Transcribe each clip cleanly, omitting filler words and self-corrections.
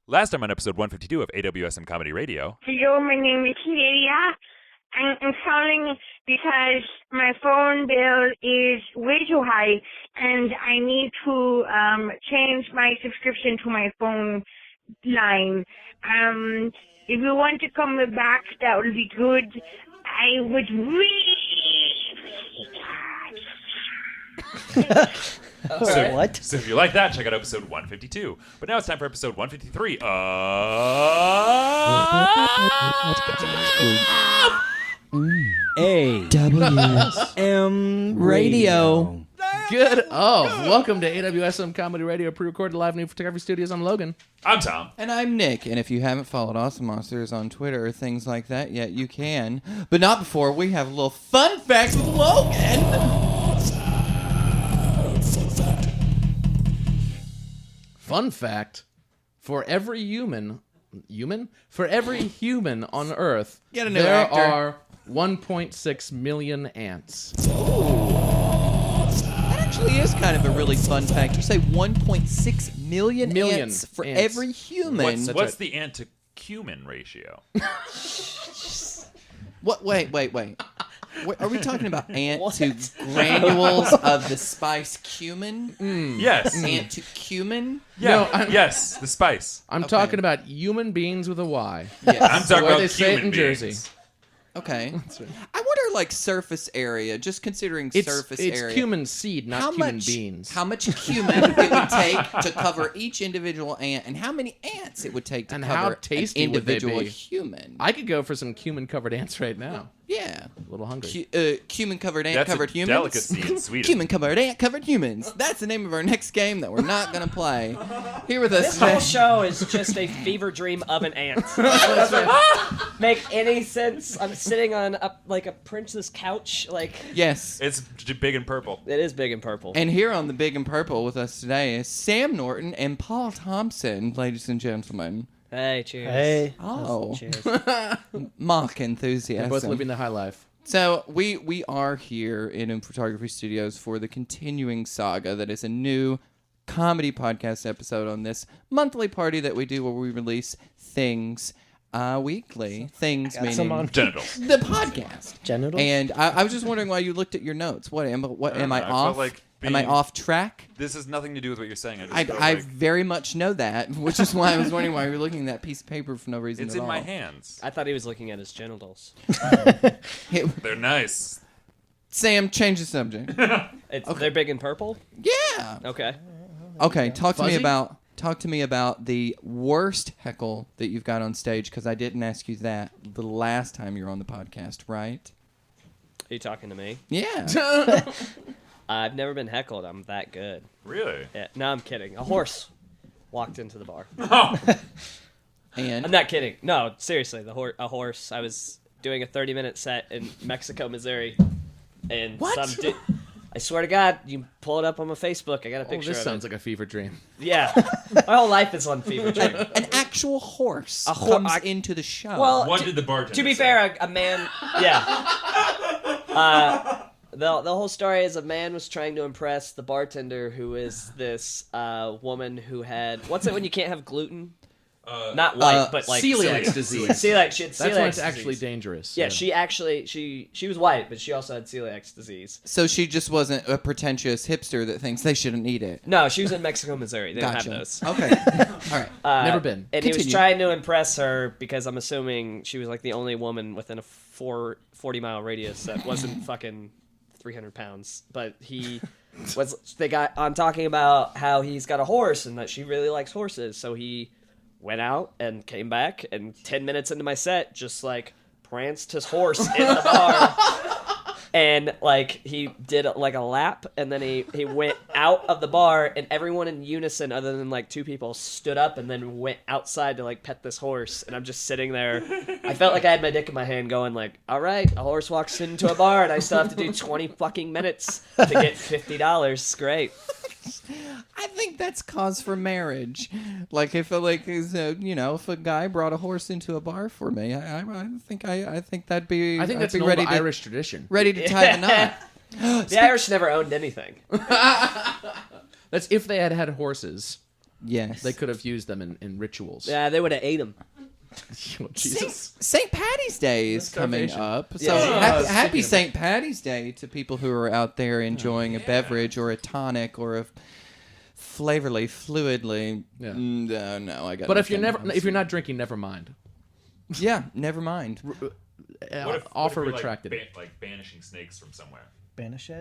Last time on episode 152 of AWSM Comedy Radio. Hello, my name is Lydia. I'm calling because my phone bill is way too high, and I need to change my subscription to my phone line. If you want to come back, that would be good. I would really What? So if you like that, check out episode 152. But now it's time for episode 153 AWSM Radio. Good. Welcome to AWSM Comedy Radio, pre-recorded live in photography studios. I'm Logan. I'm Tom. And I'm Nick. And if you haven't followed Awesomonsters on Twitter or things like that yet, you can. But not before we have a little fun fact with Logan. Fun fact: for every human on Earth, Get a new there actor. are 1.6 million ants. That actually is kind of a really fun fact. You say 1.6 million ants for ants. every human. What's the ant to cumin ratio? What? Wait. Are we talking about ant to granules of the spice cumin? Yes. Ant to cumin? Yeah. No, yes, the spice. I'm talking about human beings with a Y. Yes. I'm talking Where about they say it cumin in beans. Jersey. Okay. I wonder, like, surface area, just considering surface It's area. cumin seed, not cumin beans. How much cumin it would take to cover each individual ant, and how many ants it would take to And how cover an tasty would they individual be? human. I could go for some cumin-covered ants right now. Yeah. A little hungry. Cumin-covered That's ant-covered a humans. delicacy in Sweden. Cumin-covered ant-covered humans. That's the name of our next game that we're not going to play. Here with us This whole today. show is just a fever dream of an ant. Make any sense? I'm sitting on a princess couch. Yes. It's big and purple. It is big and purple. And here on the Big and Purple with us today is Sam Norton and Paul Thompson, ladies and gentlemen. Hey, cheers. Hey. Oh, Cheers. mock They're enthusiasm. both living the high life. So we are here in photography studios for the continuing saga that is a new comedy podcast episode on this monthly party that we do where we release things weekly. Things meaning Genitals. the podcast. Genitals? And I was just wondering why you looked at your notes. Am I I off? felt like Am I being- off track? This has nothing to do with what you're saying. I very much know that, which is why I was wondering why you were looking at that piece of paper for no reason it's at in all. my hands. I thought he was looking at his genitals. They're nice. Sam, change the subject. They're big and purple? Yeah. Okay. Okay, talk to me Fuzzy? about the worst heckle that you've got on stage, because I didn't ask you that the last time you were on the podcast, right? Are you talking to me? Yeah. I've never been heckled. I'm that good. Really? Yeah. No, I'm kidding. A horse walked into the bar. Oh. And I'm not kidding. No, seriously. A horse. I was doing a 30-minute set in Mexico, Missouri, and What? some dude. I swear to God, you pull it up on my Facebook. I got a Oh, picture this of sounds it. like a fever dream. Yeah, my whole life is on fever dream. an actual horse horse comes into the show. Well, What did the bartender to be say? fair, a man. Yeah. The whole story is a man was trying to impress the bartender, who is this woman who had, what's it when you can't have gluten? Not white, but like celiac disease. Celiac. She had celiac That's when it's disease. actually dangerous. Yeah, she actually she was white, but she also had celiac disease. so she just wasn't a pretentious hipster that thinks they shouldn't eat it. No, she was in Mexico, Missouri. They Gotcha. don't have those. Okay. All right. Never been. And he was Continue. trying to impress her because I'm assuming she was like the only woman within a 40-mile radius that wasn't fucking 300 pounds. But they got on talking about how he's got a horse and that she really likes horses. So he went out and came back, and 10 minutes into my set, just like pranced his horse in the bar. And like he did like a lap, and then he went out of the bar, and everyone in unison, other than like two people, stood up and then went outside to like pet this horse. And I'm just sitting there. I felt like I had my dick in my hand, going like, "All right, a horse walks into a bar, and I still have to do 20 fucking minutes to get $50. Great." I think that's cause for marriage. Like if if a guy brought a horse into a bar for me, I think that'd be. I think that's I'd an be old ready to, Irish tradition. ready to tie the knot. The Irish never owned anything. That's if they had horses. Yes. They could have used them in rituals. Yeah, they would have ate them. Oh, Jesus. St. Patty's Day is coming up. So Yeah. happy St. Patty's Day to people who are out there enjoying a beverage or a tonic or a fluidly. Yeah. No, I got. But if nothing. you're not drinking, never mind. Yeah, never mind. Offer what if you're, retracted. Like banishing snakes from somewhere. Banished?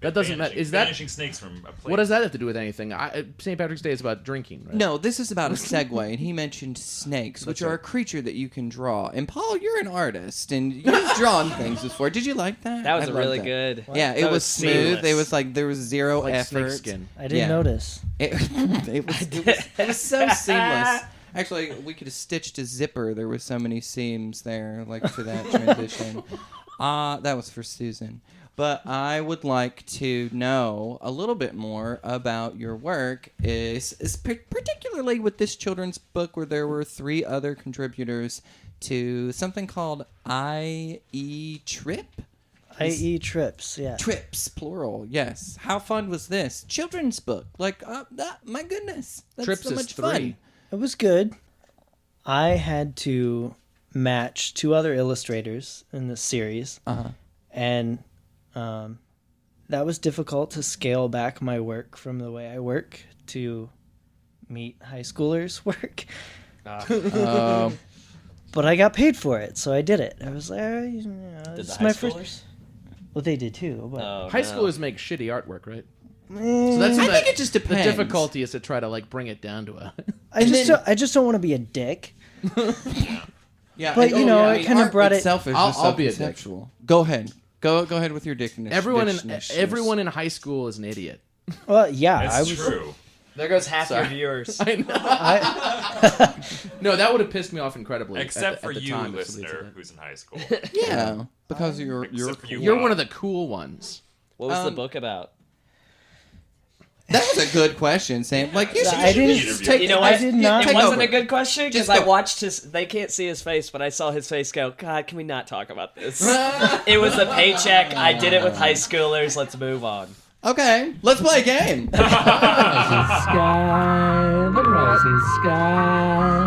That doesn't matter. Is that banishing snakes from a place? what does that have to do with anything? St. Patrick's Day is about drinking, right? No, this is about a segue, and he mentioned snakes, which are a creature that you can draw. And Paul, you're an artist, and you've drawn things before. Did you like that? That was I really loved good. Yeah, it That was smooth. seamless. It was like there was zero Like effort. snakeskin. I didn't notice. It was so seamless. Actually, we could have stitched a zipper. There were so many seams there, like for that transition. That was for Susan. But I would like to know a little bit more about your work, is particularly with this children's book where there were 3 other contributors to something called IE Trip? IE Trips, yeah. Trips, plural, yes. How fun was this? Children's book. Like, my goodness. That's Trips so is much 3. fun. It was good. I had to match 2 other illustrators in the series. Uh-huh. And that was difficult to scale back my work from the way I work to meet high schoolers' work. But I got paid for it, so I did it. I was like, Did this the is high my schoolers? first. Well, they did too. But High schoolers make shitty artwork, right? Eh, So that's I the- think it just depends. The difficulty is to try to like bring it down to a. I just don't want to be a dick. Yeah, But, you know, I kinda art brought it- itself is I'll- just I'll so be a dick. conceptual. Go ahead. Go ahead with your dickness. Everyone in high school is an idiot. Well, yeah, That's I was. true. There goes half Sorry. your viewers. I know. No, that would have pissed me off incredibly. Except for at the you, time, if somebody said listener, that. who's in high school. Yeah, because you're Except for you. You're one of the cool ones. What was the book about? That was a good question, Sam. Like you should, I didn't- just take. You know I what? did not- It take wasn't over. a good question because Just I go. watched his. They can't see his face, but I saw his face go. God, can we not talk about this? It was a paycheck. I did it with high schoolers. Let's move on. Okay, let's play a game. Sky, the rising sky.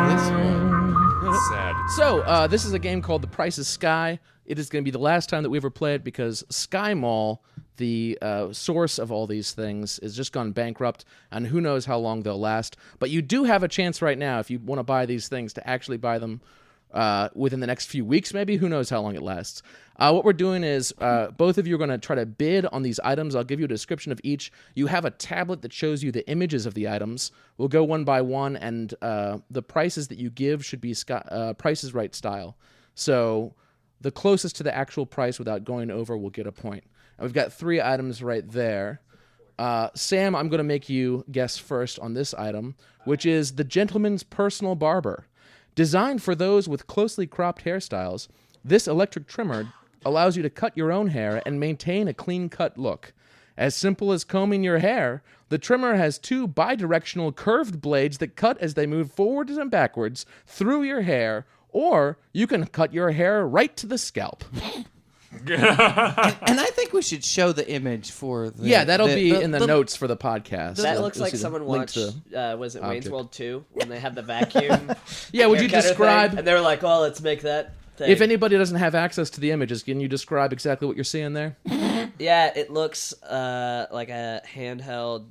This one. Sad. So, this is a game called The Price is Sky. It is going to be the last time that we ever play it because Sky Mall, the source of all these things, has just gone bankrupt, and who knows how long they'll last. But you do have a chance right now, if you want to buy these things, to actually buy them within the next few weeks, maybe. Who knows how long it lasts. What we're doing is both of you are going to try to bid on these items. I'll give you a description of each. You have a tablet that shows you the images of the items. We'll go one by one, and the prices that you give should be Price is Right style. So the closest to the actual price without going over will get a point. And we've got 3 items right there. Sam, I'm going to make you guess first on this item, which is the Gentleman's Personal Barber. Designed for those with closely cropped hairstyles, this electric trimmer allows you to cut your own hair and maintain a clean-cut look. As simple as combing your hair, the trimmer has 2 bidirectional curved blades that cut as they move forwards and backwards through your hair, or you can cut your hair right to the scalp. And I think we should show the image for the. Yeah, that'll be in the notes for the podcast. That You'll looks like see the someone link watched. to- Was it Wayne's object. World 2 when they had the vacuum? Yeah, would you hair cutter describe... thing? And they were like, "Oh, let's make that thing." If anybody doesn't have access to the images, can you describe exactly what you're seeing there? Yeah, it looks like a handheld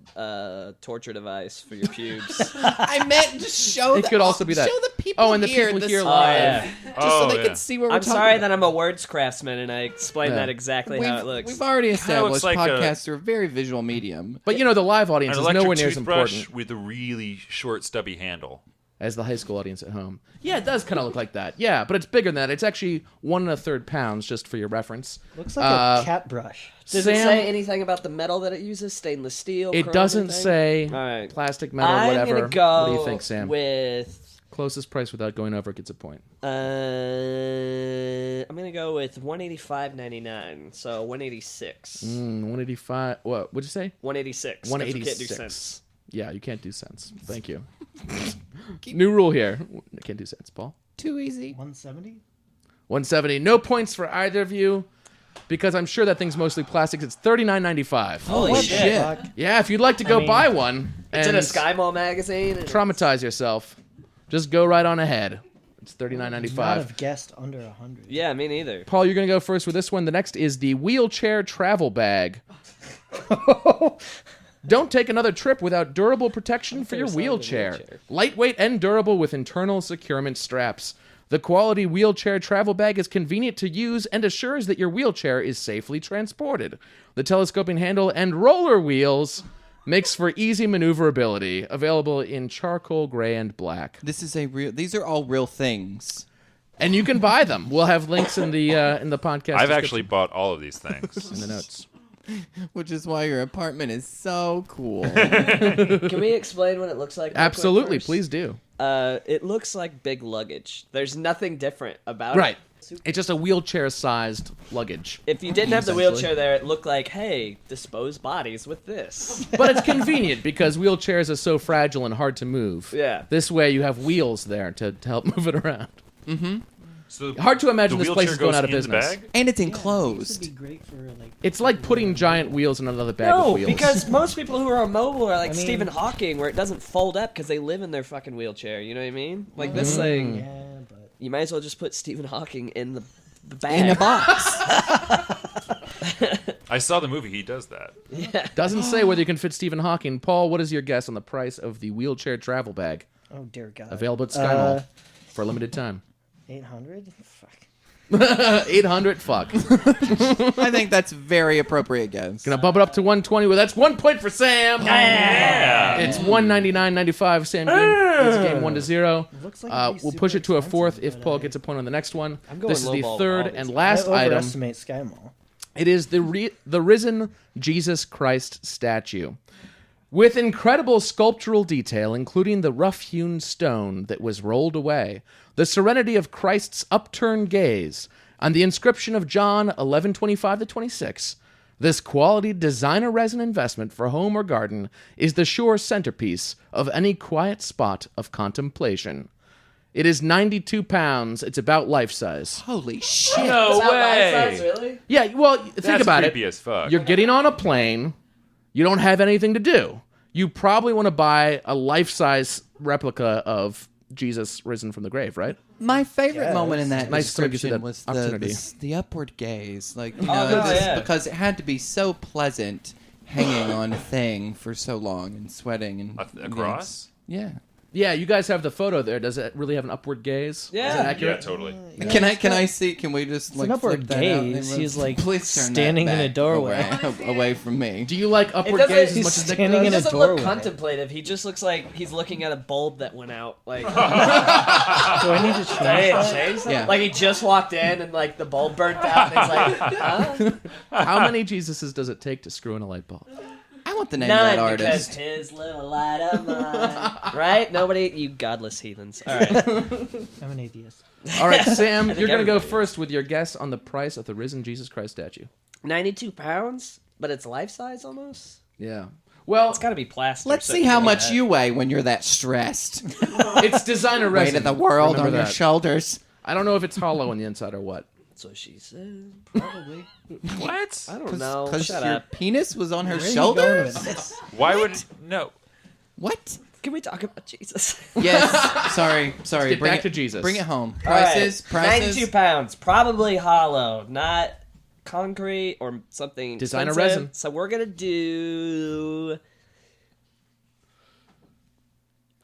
torture device for your pubes. I meant just show. It could also be that. Show the people. Oh, and the here people this here live, live. just so they yeah. can see what we're I'm talking sorry about. that I'm a words craftsman and I explained Yeah. that exactly how it looks. We've already established like a- podcasts are a very visual medium. But you know, the live audience An is nowhere electric near as toothbrush important with a really short, stubby handle. as the high school audience at home. Yeah, it does kind of look like that. Yeah, but it's bigger than that. It's actually 1 1/3 pounds, just for your reference. Looks like a cat brush. Does it say anything about the metal that it uses? Stainless steel? It chrome, doesn't anything? say All right. plastic, metal, I'm whatever. gonna go What do you think, Sam? with Closest price without going over gets a point. I'm gonna go with $185.99. So 186. 185. What? What'd you say? 186. 'cause we can't do 186. cents. Yeah, you can't do cents. Thank you. New rule here. Can't do cents, Paul. Too easy. 170? 170. No points for either of you because I'm sure that thing's mostly plastic. It's $39.95. Holy What shit. the fuck? Yeah, if you'd like to go buy one It's and in a Sky Mall magazine. And traumatize yourself, just go right on ahead. It's Not $39.95. have guessed under 100. yeah, me neither. Paul, you're going to go first with this one. The next is the wheelchair travel bag. Don't take another trip without durable protection for your wheelchair. Lightweight and durable with internal securement straps. The quality wheelchair travel bag is convenient to use and assures that your wheelchair is safely transported. The telescoping handle and roller wheels makes for easy maneuverability. Available in charcoal gray and black. These are all real things. And you can buy them. We'll have links in the podcast. I've actually bought all of these things. in the notes. Which is why your apartment is so cool. Can we explain what it looks like? real quick Absolutely, first? please do. It looks like big luggage. There's nothing different about Right. it. It's just a wheelchair-sized luggage. If you didn't have the Essentially. wheelchair there, it looked like, hey, dispose bodies with this. But it's convenient because wheelchairs are so fragile and hard to move. Yeah. This way you have wheels there to help move it around. So Hard to imagine the this place wheelchair is going goes out of in the business. bag? And it's This enclosed. would be great for like. It's like putting giant wheels in another bag of No, wheels. because most people who are mobile are like I mean- Stephen Hawking, where it doesn't fold up because they live in their fucking wheelchair. You know what I mean? Like this thing, Yeah, but you might as well just put Stephen Hawking in the bag. In a box. I saw the movie. He does that. Doesn't say whether you can fit Stephen Hawking. Paul, what is your guess on the price of the wheelchair travel bag? oh dear God. Available at Sky Mall for a limited time. 800. Fuck. 800, fuck. I think that's very appropriate guess. Gonna bump it up to 120. Well, that's 1 point for Sam. Yeah. It's 199.95. Sam wins the game 1-0. Looks like it'd be We'll super push it to a expensive, fourth if but Paul gets a point on the next one. I'm going This is the lowball with third all and these. last I item. overestimate Sky Mall. It is the risen Jesus Christ statue. With incredible sculptural detail, including the rough-hewn stone that was rolled away, the serenity of Christ's upturned gaze, and the inscription of John 11:25-26, this quality designer resin investment for home or garden is the sure centerpiece of any quiet spot of contemplation. It is 92 pounds. It's about life size. Holy shit. No way. Really? Yeah, well, think That's about creepy it. as fuck. You're getting on a plane. You don't have anything to do. You probably want to buy a life-size replica of Jesus risen from the grave, right? My favorite Yes. moment in that Nice to give you description that was opportunity. the upward gaze. Like, you Oh, know, no, just yeah. because it had to be so pleasant hanging on a thing for so long and sweating. And Across? Yeah. Yeah, you guys have the photo there. Does it really have an upward gaze? Yeah. Is it Yeah, accurate? totally. Can I see? Can we just like an upward flip that out? gaze. He's, like, Please turn that standing in a back doorway. away from me. Do you like It upward doesn't- gaze as he's much as Nick standing He in a does? doesn't look doorway. contemplative. He just looks like he's looking at a bulb that went out. Like, Do I need to change hey, that? change something? Yeah. Like he just walked in and like the bulb burnt out. And he's like, huh? How many Jesuses does it take to screw in a light bulb? I want the name of that None, because artist. his little light of mine. Right? Nobody, you godless heathens. All right. I'm an atheist. All right, Sam, you're going to go everybody first with your guess on the price of the risen Jesus Christ statue. 92 pounds, but it's life size almost. Yeah. Well, It's got to be plastic. Let's so see it how can much be you weigh when you're that stressed. it's designer Weight resin. of the world Remember on your that. shoulders. I don't know if it's hollow on the inside or what. So she said, probably. What? I don't know. Because Shut your up. penis was on her Where are you going shoulders? with this? Why would no? What? Can we talk about Jesus? Yes. Sorry. get Bring back it to Jesus. Bring it home. All right. Prices. 92 pounds, probably hollow, not concrete or something Designer expensive. resin. So we're gonna do.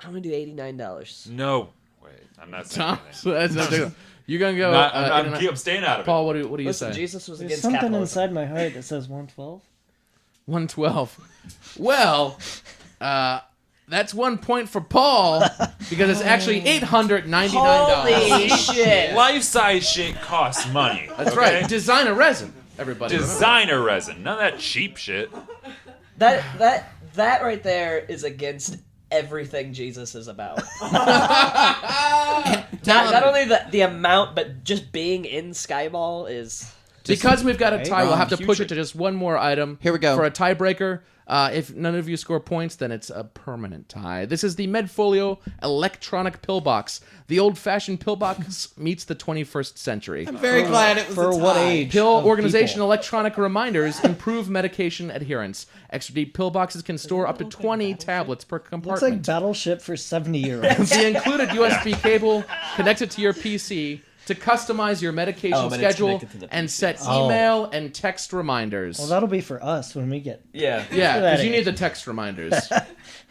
I'm gonna do $89. No. Wait, I'm not saying Tom, anything. you're going to go. I'm staying out of it. Paul, what do you Listen, say? Jesus was There's against something capitalism. inside my heart that says 112. 112. Well, that's 1 point for Paul because it's actually $899. Holy shit! Life-size shit costs money. That's okay? right. Designer resin, everybody. Designer resin, none of that cheap shit. That right there is against everything Jesus is about. Not only the amount, but just being in Skyball is. Because we've got a tie, we'll have to Huge. push it to just one more item. Here we go. For a tiebreaker. If none of you score points, then it's a permanent tie. This is the Medfolio electronic pillbox. The old-fashioned pillbox meets the 21st century. I'm very glad it was For a what tie. age? Pill of organization people? electronic reminders improve medication adherence. Extra deep pillboxes can store up to 20 tablets per Looks compartment. like Battleship for 70-year-olds. The included USB cable connected to your PC to customize your medication but it's schedule connected to the and PC. set email and text reminders. Well, that'll be for us when we get. Yeah. Yeah, because you That need the text reminders.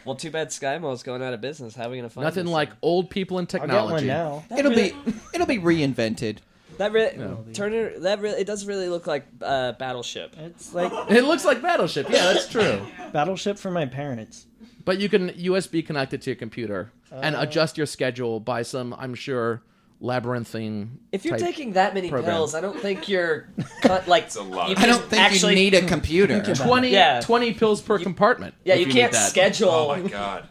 Well, too bad SkyMall's going out of business. How are we gonna find Nothing this like thing? old people in I'll get one technology. now. It'll be reinvented. That Turner. That really. It does really look like Battleship. It's like It looks like Battleship. Yeah, that's true. Battleship for my parents. But you can USB connect it to your computer and adjust your schedule by some, I'm sure, labyrinthine. If you're type taking that many program. pills, I don't think you're like. a lot. You I I can don't think actually, you need a computer. 20, Yeah. 20 pills per compartment. Yeah, if you need can't that. schedule. Oh my god.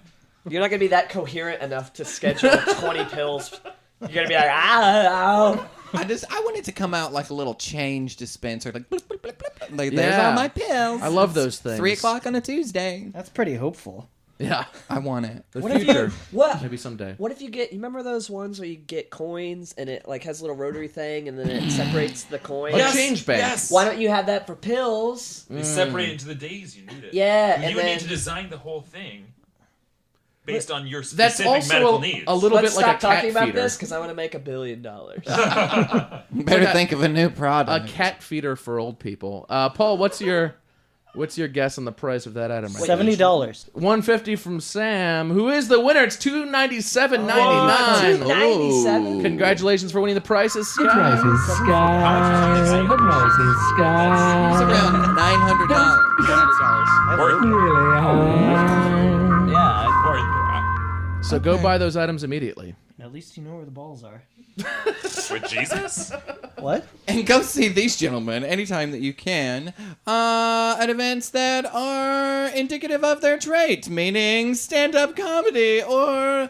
You're not gonna be that coherent enough to schedule 20 pills. You're gonna be like, ah. I want it to come out like a little change dispenser, like blip, blip, blip, blip. Like there's Yeah. all my pills. I love those things. 3:00 on a Tuesday. That's pretty hopeful. Yeah. I want it. The What if future. you what? Maybe someday. What if you get? You remember those ones where you get coins and it like has a little rotary thing and then it separates the coin? Yes. change bank. Yes. Why don't you have that for pills? They separate into the days you need it. Yeah, You and would then need to design the whole thing based on your That's specific also medical a needs. little let's bit like a stop cat talking about feeder. this because I want to make $1 billion. Better like a- think of a new A product. cat feeder for old people. Paul, what's your guess on the price of that item? Right $70. $150 from Sam, who is the winner. It's $297.99. $297? Congratulations for winning the prices, Scott. It's around $900. Yeah. So go buy those items immediately. At least you know where the balls are. With Jesus? What? And go see these gentlemen anytime that you can at events that are indicative of their trait, meaning stand-up comedy or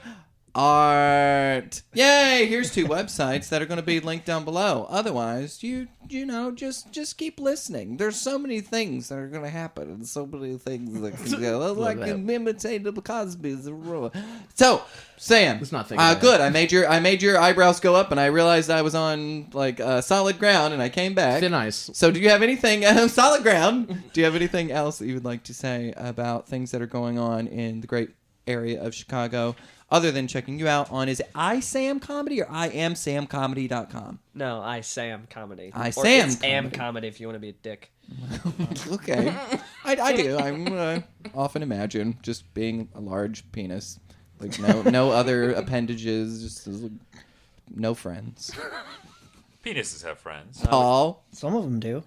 art. Yay! Here's 2 websites that are going to be linked down below. Otherwise, you know, just keep listening. There's so many things that are going to happen, and so many things that can go. Like imitate the Cosby's. So, Sam, Let's not think about good. I made your eyebrows go up, and I realized I was on like solid ground, and I came back. Thin ice. So, do you have anything solid ground? Do you have anything else that you would like to say about things that are going on in the great area of Chicago, other than checking you out on, is it iSam Comedy or IamSamComedy.com? No, I Sam Comedy. I Or Sam it's Am Comedy. Comedy if you want to be a dick. Okay. I do. I'm often imagine just being a large penis. Like no other appendages, just no friends. Penises have friends. Tall. Some of them do.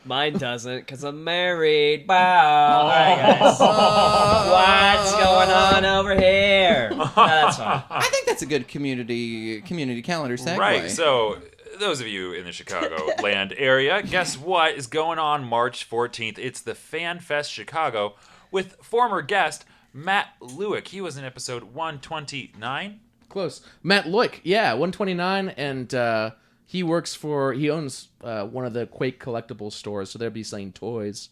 Mine doesn't because I'm married. Wow. All right, guys. What's going on over here? No, that's fine. I think that's a good community calendar segue. Right, so those of you in the Chicagoland area, guess what is going on March 14th? It's the Fan Fest Chicago with former guest Matt Lewick. He was in episode 129. Close. Matt Loic, yeah, 129, and he owns one of the Quake collectible stores, so they'll be selling toys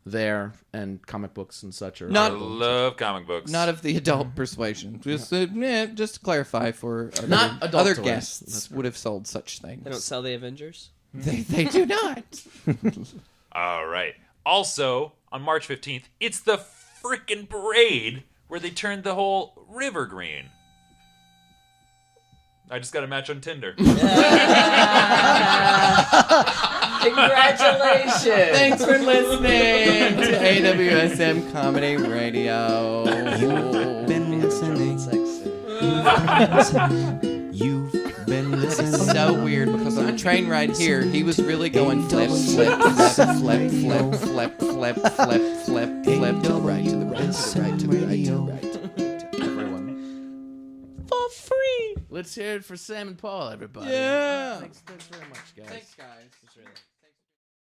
there and comic books and such. I love comic books. Not of the adult persuasion. Just to clarify for Not adult other toys. guests would have sold such things. They don't sell the Avengers? They do not. All right. Also, on March 15th, it's the frickin' parade where they turned the whole river green. I just got a match on Tinder. Congratulations! Thanks for listening to AWSM Comedy Radio. You've been listening. You've been It's listening. so weird because on the train ride here, he was really going flip, flip, flip, flip, flip, flip, flip, flip, flip, flip, to the right, to the right, to the right, to the right, to the right. Everyone. For free. Let's hear it for Sam and Paul, everybody. Yeah. Thanks very much, guys. Thanks, guys. It's really-